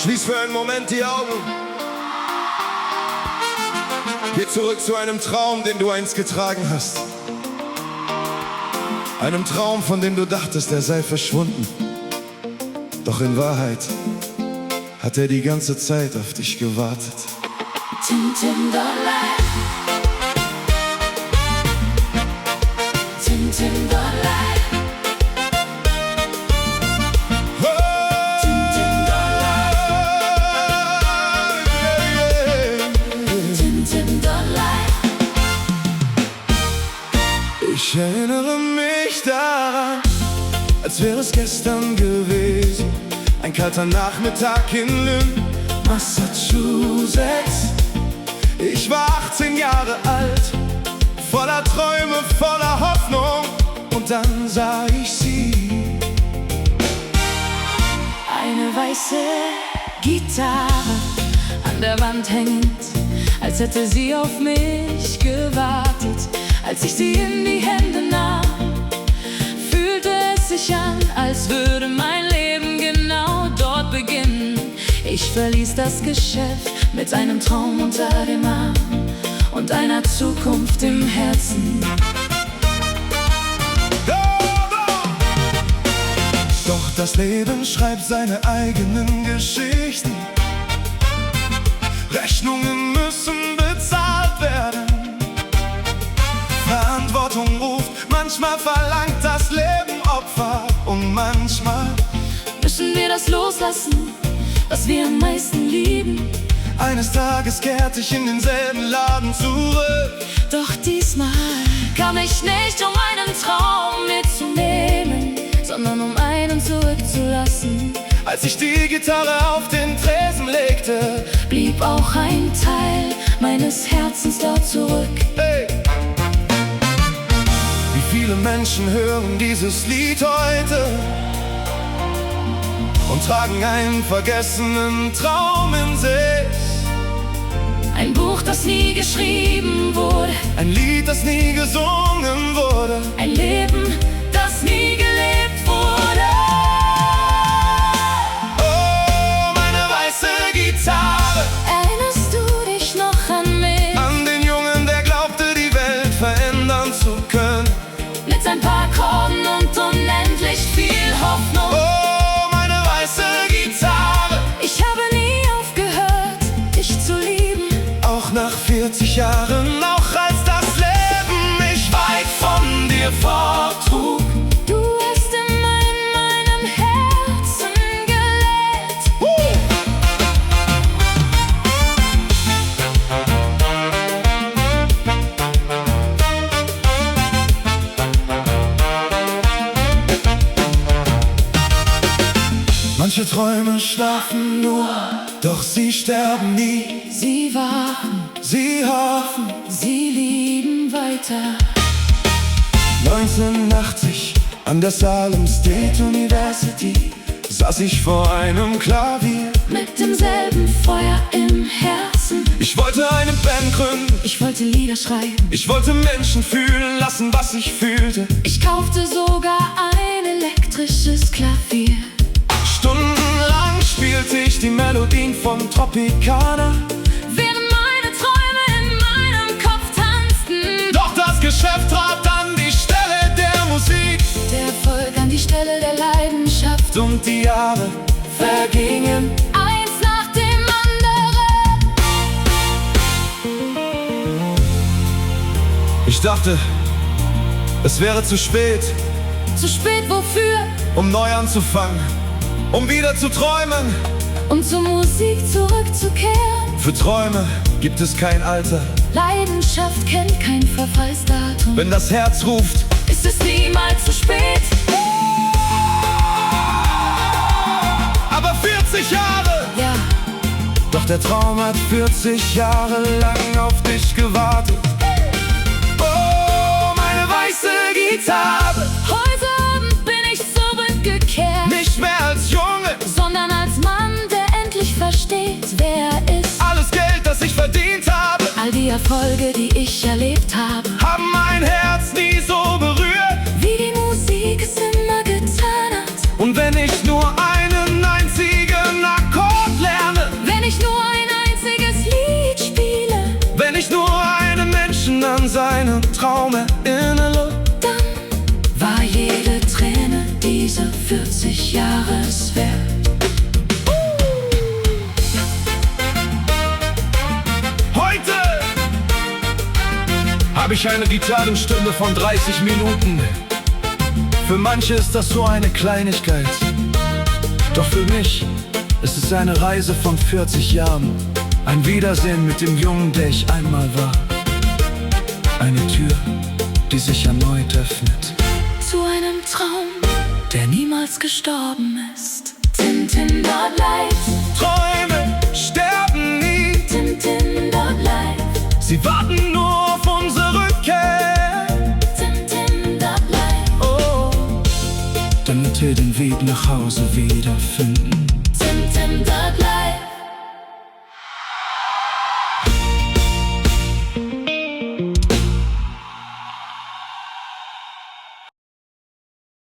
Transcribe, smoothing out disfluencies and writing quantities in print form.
Schließ für einen Moment die Augen. Geh zurück zu einem Traum, den du einst getragen hast. Einem Traum, von dem du dachtest, er sei verschwunden. Doch in Wahrheit hat er die ganze Zeit auf dich gewartet. Tintin-Dollar. Tintin-Dollar. Ich erinnere mich daran, als wäre es gestern gewesen. Ein kalter Nachmittag in Lynn, Massachusetts. Ich war 18 Jahre alt, voller Träume, voller Hoffnung. Und dann sah ich sie. Eine weiße Gitarre an der Wand hängend, als hätte sie auf mich gewartet. Als ich sie in die Hände nahm, fühlte es sich an, als würde mein Leben genau dort beginnen. Ich verließ das Geschäft mit einem Traum unter dem Arm und einer Zukunft im Herzen. Doch das Leben schreibt seine eigenen Geschichten. Rechnungen müssen bezahlt werden. Verantwortung ruft, manchmal verlangt das Leben Opfer. Und manchmal müssen wir das loslassen, was wir am meisten lieben. Eines Tages kehrte ich in denselben Laden zurück. Doch diesmal kam ich nicht, um einen Traum mitzunehmen, sondern um einen zurückzulassen. Als ich die Gitarre auf den Tresen legte, blieb auch ein Teil meines Herzens dort zurück. Hey! Wie viele Menschen hören dieses Lied heute und tragen einen vergessenen Traum in sich. Ein Buch, das nie geschrieben wurde, ein Lied, das nie gesungen wurde, ein Leben, das nie gelebt wurde. Oh, meine weiße Gitarre. Erinnerst du dich noch an mich? An den Jungen, der glaubte, die Welt verändern zu können. Mit ein paar Akkorden und unendlich viel Hoffnung. Oh, meine weiße Gitarre. Ich habe nie aufgehört, dich zu lieben. Auch nach 40 Jahren, auch als das Leben mich weit von dir forttrug. Du hast immer in meinem Herzen gelebt. Manche Träume schlafen nur, doch sie sterben nie. Sie wachen, Sie hoffen. sie lieben weiter. 1980 an der Salem State University saß ich vor einem Klavier. Mit demselben Feuer im Herzen. Ich wollte eine Band gründen, Ich wollte Lieder schreiben. ich wollte Menschen fühlen lassen, was ich fühlte. Ich kaufte sogar ein elektrisches Klavier. Stundenlang spielte ich die Melodien von Tropicana, Während meine Träume in meinem Kopf tanzten. doch das Geschäft trat an die Stelle der Musik. Der Erfolg an die Stelle der Leidenschaft. Und die Jahre vergingen. Eins nach dem anderen. Ich dachte, es wäre zu spät, Zu spät wofür? um neu anzufangen, um wieder zu träumen. Um zur Musik zurückzukehren. Für Träume gibt es kein Alter. Leidenschaft kennt kein Verfallsdatum. Wenn das Herz ruft, Ist es niemals zu spät? aber 40 Jahre. Ja, Doch der Traum hat 40 Jahre lang auf dich gewartet. Oh, meine weiße Gitarre. heute Abend bin ich zurückgekehrt. Nicht mehr als Junge, Sondern als Mann, der endlich versteht, wer er ist. alles Geld, das ich verdient habe, All die Erfolge, die ich erlebt habe. haben mein Herz nie so berührt. Wie die Musik es immer getan mich eine Gitarrenstunde von 30 Minuten. Für manche ist das so eine Kleinigkeit, doch für mich ist es eine Reise von 40 Jahren. Ein Wiedersehen mit dem Jungen, der ich einmal war. Eine Tür, die sich erneut öffnet. Zu einem Traum, der niemals gestorben ist. Tintin dort live. Träume sterben nie. Tintin dort live. Sie warten nur auf unsere Rückkehr. Tintin dort live. Oh, damit wir den Weg nach Hause wiederfinden.